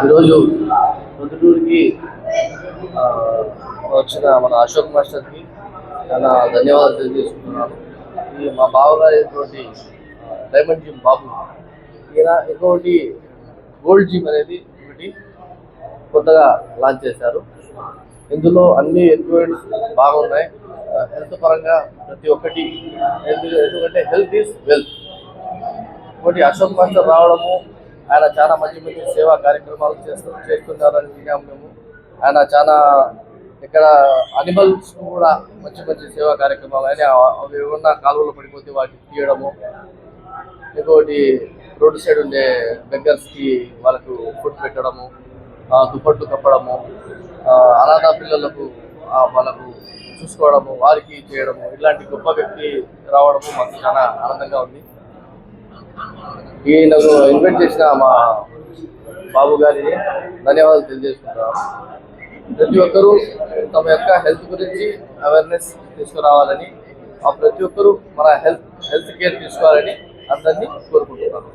ఈరోజు పొద్దుటూరుకి వచ్చిన మన అశోక్ మాస్టర్కి చాలా ధన్యవాదాలు తెలియజేసుకుంటున్నాను. ఈ మా బావగారైనటువంటి డైమండ్ జిమ్ బాబు, ఈయన ఇంకొకటి గోల్డ్ జిమ్ అనేది ఒకటి కొత్తగా లాంచ్ చేశారు. ఇందులో అన్ని ఎక్విప్మెంట్స్ బాగున్నాయి. హెల్త్ పరంగా ప్రతి ఒక్కటి, ఎందుకంటే హెల్త్ ఈజ్ వెల్త్. ఒకటి అశోక్ మాస్టర్ రావడము, ఆయన చాలా మంచి మంచి సేవా కార్యక్రమాలు చేస్తున్నారని విన్నాము మేము. ఆయన చాలా ఇక్కడ అనిమల్స్ కూడా మంచి మంచి సేవా కార్యక్రమాలు అని అవి ఏమన్నా కాలువలో పడిపోతే వాటిని తీయడము, ఇంకొకటి రోడ్డు సైడ్ ఉండే బెగ్గర్స్కి వాళ్ళకు ఫుడ్ పెట్టడము, దుప్పట్లు కప్పడము, అనాథ పిల్లలకు వాళ్ళకు చూసుకోవడము, వారికి చేయడము, ఇలాంటి గొప్ప వ్యక్తి రావడము మాకు చాలా ఆనందంగా ఉంది. ఈయనకు ఇన్వైట్ చేసిన మా బాబు గారిని ధన్యవాదాలు తెలియజేసుకుంటున్నాను. ప్రతి ఒక్కరూ తమ యొక్క హెల్త్ గురించి అవేర్నెస్ తీసుకురావాలని, ప్రతి ఒక్కరూ మన హెల్త్ కేర్ తీసుకోవాలని అందరినీ కోరుకుంటున్నాను.